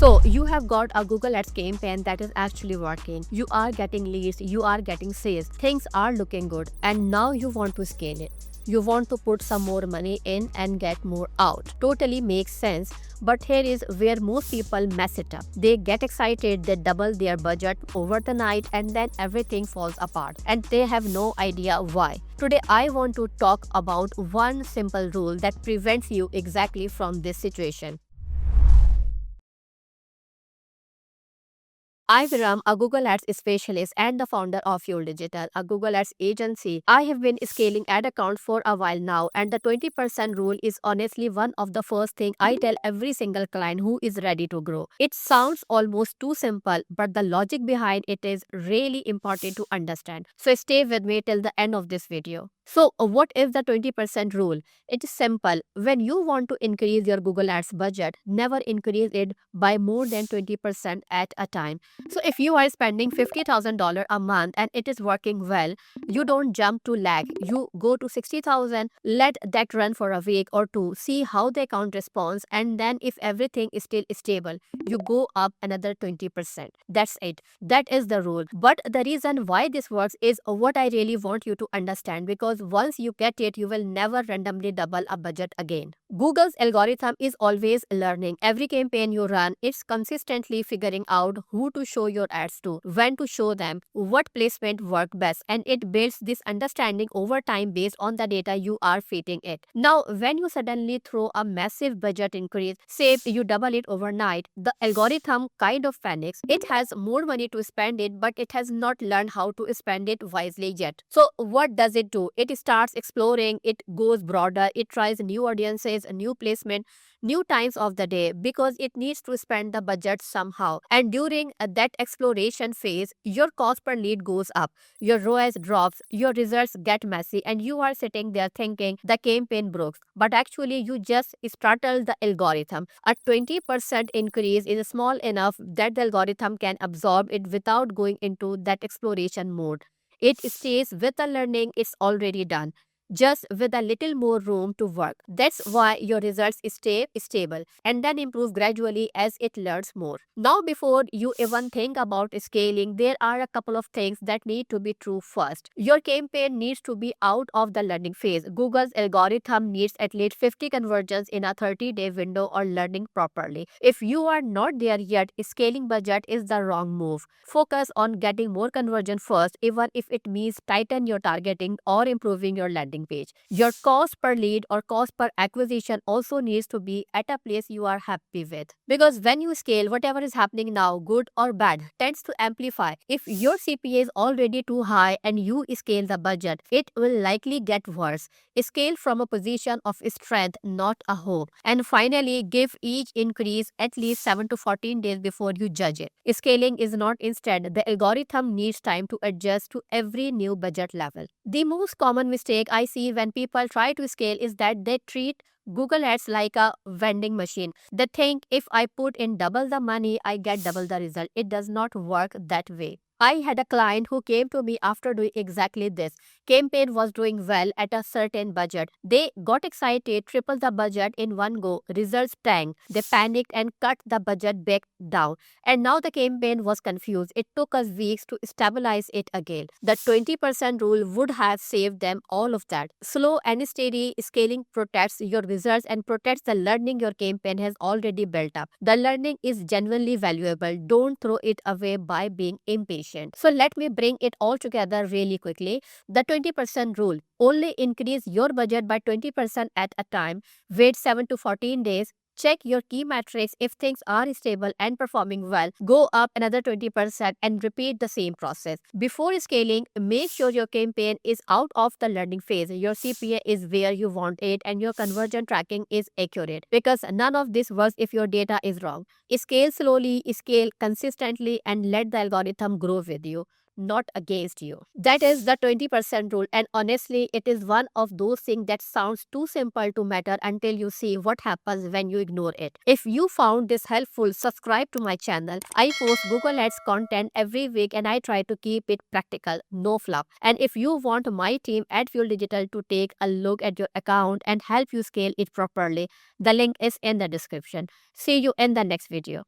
So you have got a Google Ads campaign that is actually working. You are getting leads, you are getting sales, things are looking good, and now you want to scale it. You want to put some more money in and get more out. Totally makes sense. But here is where most people mess it up. They get excited, they double their budget over the night, and then everything falls apart. And they have no idea why. Today, I want to talk about one simple rule that prevents you exactly from this situation. I'm Viram, a Google Ads specialist and the founder of Fuel Digital, a Google Ads agency. I have been scaling ad accounts for a while now, and the 20% rule is honestly one of the first things I tell every single client who is ready to grow. It sounds almost too simple, but the logic behind it is really important to understand. So stay with me till the end of this video. So, what is the 20% rule? It is simple. When you want to increase your Google Ads budget, never increase it by more than 20% at a time. So if you are spending $50,000 a month and it is working well, you don't jump to lag. You go to 60,000, let that run for a week or two, see how the account responds, and then if everything is still stable, you go up another 20%. That's it. That is the rule. But the reason why this works is what I really want you to understand, because once you get it, you will never randomly double a budget again. Google's algorithm is always learning. Every campaign you run, it's consistently figuring out who to show your ads to, when to show them, what placement work best, and it builds this understanding over time based on the data you are feeding it. Now, when you suddenly throw a massive budget increase, say you double it overnight, the algorithm kind of panics. It has more money to spend it, but it has not learned how to spend it wisely yet. So what does it do? It starts exploring, it goes broader, it tries new audiences, new placement, new times of the day, because it needs to spend the budget somehow. And during that exploration phase, your cost per lead goes up, your ROAS drops, your results get messy, and you are sitting there thinking the campaign broke. But actually, you just startled the algorithm. A 20% increase is small enough that the algorithm can absorb it without going into that exploration mode. It stays with the learning it's already done, just with a little more room to work. That's why your results stay stable and then improve gradually as it learns more. Now, before you even think about scaling, there are a couple of things that need to be true first. Your campaign needs to be out of the learning phase. Google's algorithm needs at least 50 conversions in a 30-day window or learning properly. If you are not there yet, scaling budget is the wrong move. Focus on getting more conversion first, even if it means tighten your targeting or improving your landing page. Your cost per lead or cost per acquisition also needs to be at a place you are happy with. Because when you scale, whatever is happening now, good or bad, tends to amplify. If your CPA is already too high and you scale the budget, it will likely get worse. Scale from a position of strength, not a hope. And finally, give each increase at least 7 to 14 days before you judge it. Scaling is not instant. The algorithm needs time to adjust to every new budget level. The most common mistake I see when people try to scale is that they treat Google Ads like a vending machine. They think if I put in double the money, I get double the result. It does not work that way. I had a client who came to me after doing exactly this. Campaign was doing well at a certain budget. They got excited, tripled the budget in one go. Results tanked. They panicked and cut the budget back down. And now the campaign was confused. It took us weeks to stabilize it again. The 20% rule would have saved them all of that. Slow and steady scaling protects your results and protects the learning your campaign has already built up. The learning is genuinely valuable. Don't throw it away by being impatient. So let me bring it all together really quickly. The 20% rule: only increase your budget by 20% at a time. Wait 7 to 14 days. Check your key metrics. If things are stable and performing well, go up another 20% and repeat the same process. Before scaling, make sure your campaign is out of the learning phase. Your CPA is where you want it and your conversion tracking is accurate, because none of this works if your data is wrong. Scale slowly, scale consistently, and let the algorithm grow with you, not against you. That is the 20% rule, and honestly, it is one of those things that sounds too simple to matter until you see what happens when you ignore it. If you found this helpful, subscribe to my channel. I post Google Ads content every week and I try to keep it practical, no fluff. And if you want my team at Fuel Digital to take a look at your account and help you scale it properly, the link is in the description. See you in the next video.